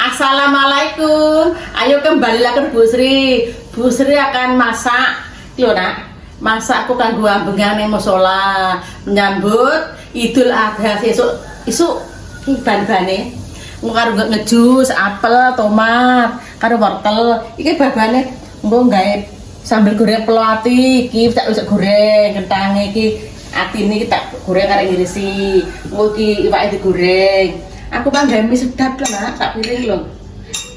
Assalamualaikum. Ayo kembali lagi Bu Sri. Bu Sri akan masak, lho nak. Masak aku kanggo ambengan ning musala menyambut Idul Adha sesuk. Isuk iki ban-bane. Engko karo ngejus apel, tomat, karo wortel. Iki babane engko gawe sambel goreng pelo ati. Iki tak wis goreng kentange iki. Atine iki tak goreng karo ngirisi. Engko iki iwake digoreng. Aku kan gawe mie sedap lho nak, sak piring lho.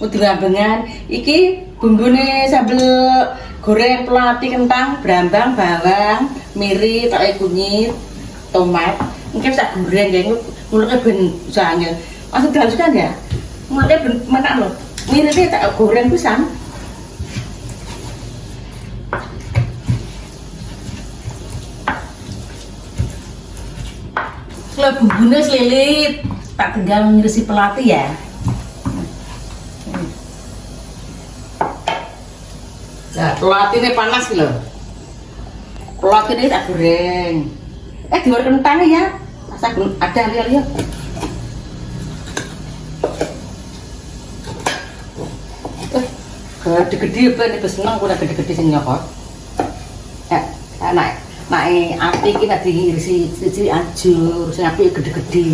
Udah gambengan, iki bumbune sambel goreng pelati kentang, brambang, bawang, miri, pakai kunyit, tomat. Mungkin tak goreng ya, mulutnya ben usahanya. Masih dihaluskan ya, mulutnya ben mana loh. Miri ini tak goreng pisang. Kalau bumbunya selilit, tak tinggal ngirisi pelati ya. Nah, pelati ini panas loh. Pelati ini tak goreng. Digoreng kentangnya ya. Masa ada lihat-lihat. Gede-gede apa nih seneng aku udah gede-gede sing nyokot. Naik api kita diirisi siji ajur, sing api gede-gede.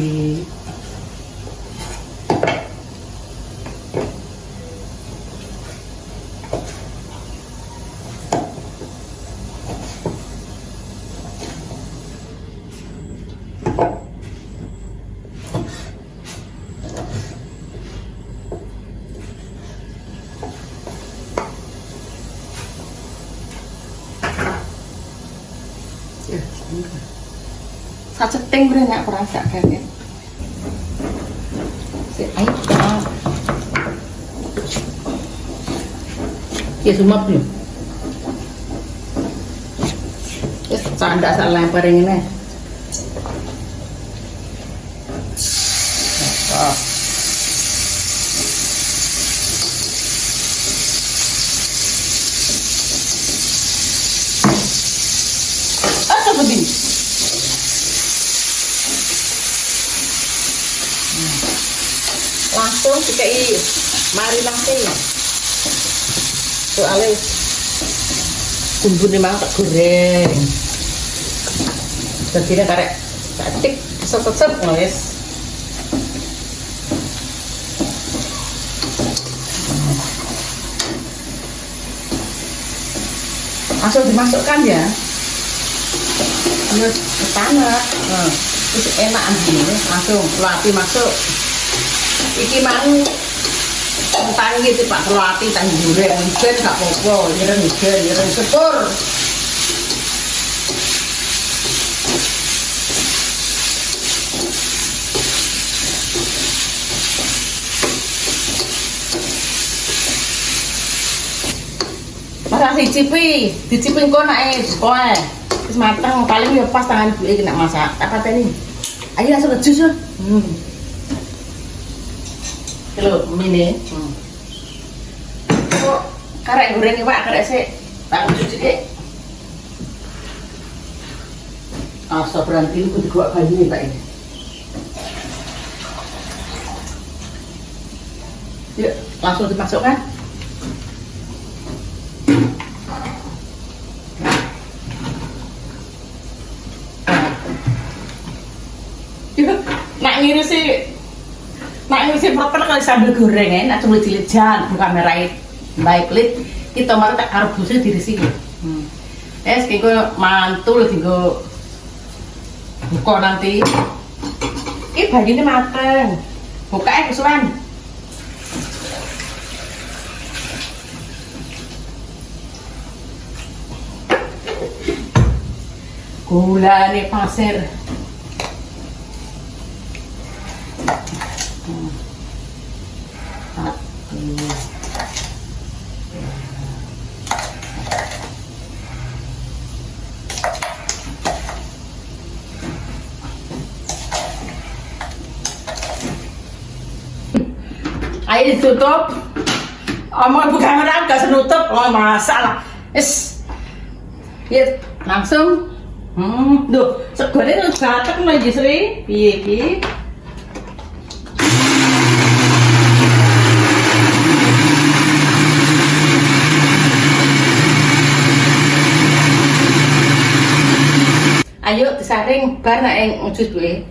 Saceting bre nek ora sak gawe. Ayo. Ya semua belum. Wis candak sak lempar ngene. Apa begini? Langsung dikai mari langsung soalnya bumbune mang tak goreng jadi karek cantik set-set wis langsung dimasukkan ya terus panas terus enak anjingnya langsung pelati masuk iki mang kentang iki Pak pelati tang goreng ben gak apa-apa nyereng sepur Marah dicipi engko nek kowe wis mateng paling ya pas tangan gue iki nek masak apa tadi ayo langsung ngejus yo Kalau mini, kok karek goreng pak karek sih, tak cuci deh. Asal berhenti itu dibuat kayu nih pak ini. Yuk langsung dimasukkan. Yuk, nak ngirisi. Nah ini sih proper kali sambil goreng ya, nak cuma dilihat bukan merah baik lid kita mau tak karbusnya di sini. Sekarang mantul tinggal buka nanti. Ini bagiannya mateng, buka kesuwen. Gula nih pasir. Ayo ditutup. Omong bukan kamera gak senutup. Oh masalah. Ya langsung. Duh, segone gatek lagi Sri. Piye iki? disaring bar nek ngejus buke.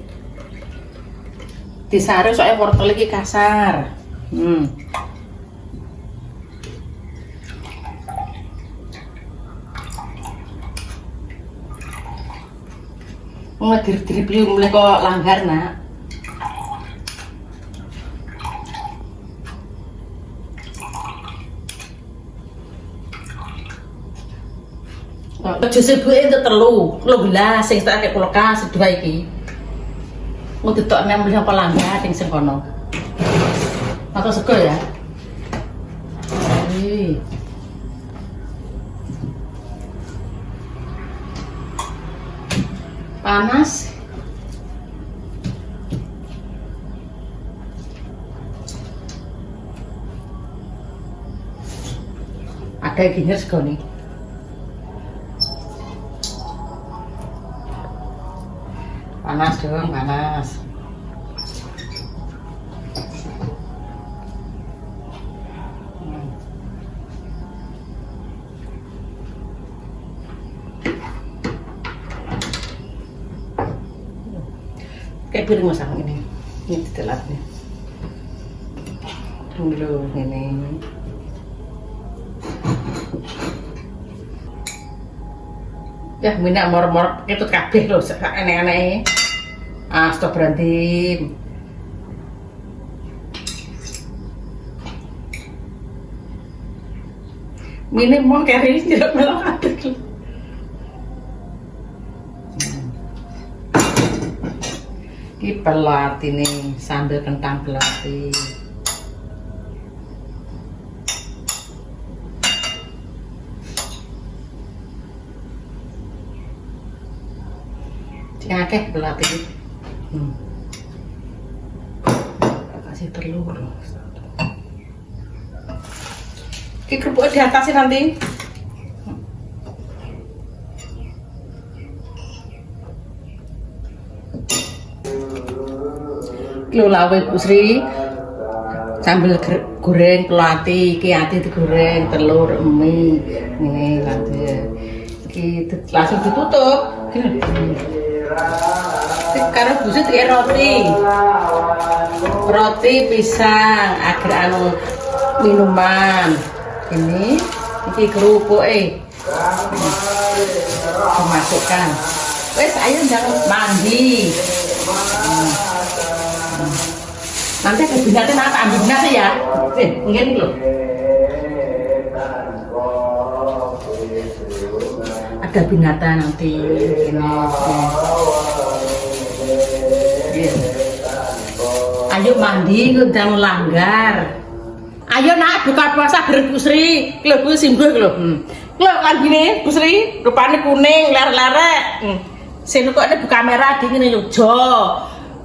Disaring soalnya wortel iki kasar. Diri-diri mulai kok langgar nak. Jus ibu itu telu gelas sing tak kayak kulkas dua iki. Mau ditok nembel apa langgar sing kono. Atau sego ya. Panas. Ada gini sego nih. Panas dong, panas. Kayak piring masak ini ditelatnya. Dulu ini. Ya, minyak mor-mor itu kabeh lho, aneh-aneh. Stop berhenti. Ini mau kari tidak melok kabeh. Ini pelat ini sambil kentang belati. Akeh belati. Kasih telur. Ini kerupuk di atas nanti. Kilo lawe Bu Sri sambil goreng kelati, iki ati digoreng, telur, mie, ini nanti. Iki langsung ditutup. Karo Bu Sri kayak roti pisang, agar anu minuman. Ini kerupuk dimasukkan. Wes ayo jangan mandi. Nanti ada binatang apa ambil binatang ya? Mungkin loh. Ada binatang nanti ini. Ayo mandi jangan langgar. Ayo nak buka puasa bareng Bu Sri. Lho Bu simbuh lho. Lho kan gini Bu Sri, rupane kuning ler-lerek. Sing kok ada buka merah di ngene yo jo.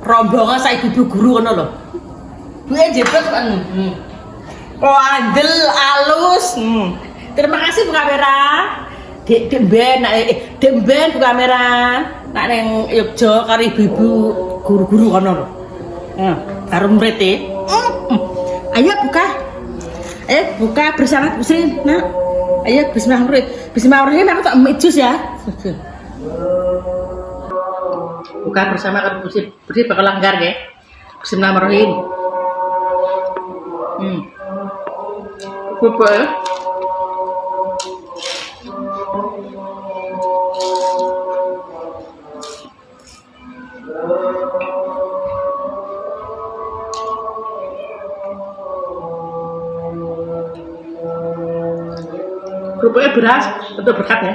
Rombongan saya ibu guru ngono lho. Bu jebet kan. Oh andel alus. Terima kasih buka merah. Demben buka merah. Nak neng Yogyo karo ibu-ibu guru-guru kono lho. Karo murid ayo buka. Buka bersama Bu Sri, nak. Ayo bismillahirrahmanirrahim. Aku tak mejus ya. Buka bersama kan Bu Sri bakal langgar ya. Bismillahirrahmanirrahim. Buka. Kerupuknya beras, betul berkat ya.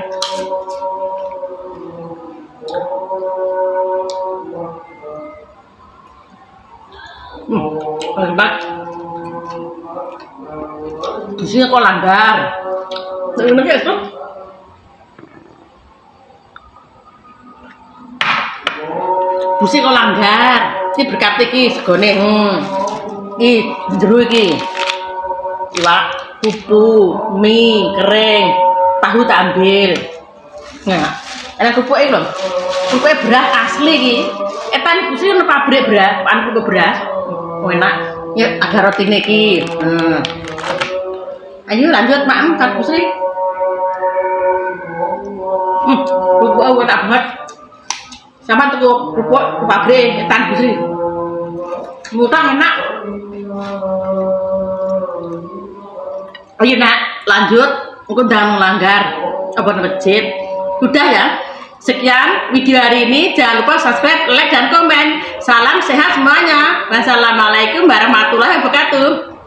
Hebat. Di sini kok langgar. Ini kayak itu. Busi kok langgar. Ini berkat iki segone. Iki jero iki. Iwak, pupu, mie, kering, tahu tak ambil. Nah, enak kerupuknya lho. Kerupuknya beras asli iki. Etan Busi ono pabrik beras, kerupuk beras. Enak. Ya ada rotine iki. Ayo lanjut Mak kan Busi. Kerupuk enak banget. Sama tuku kerupuk pabrik Tan Busri. Mutang enak. Oh iya nak, lanjut. Aku udah melanggar apa masjid. Udah ya. Sekian video hari ini. Jangan lupa subscribe, like, dan komen. Salam sehat semuanya. Wassalamualaikum warahmatullahi wabarakatuh.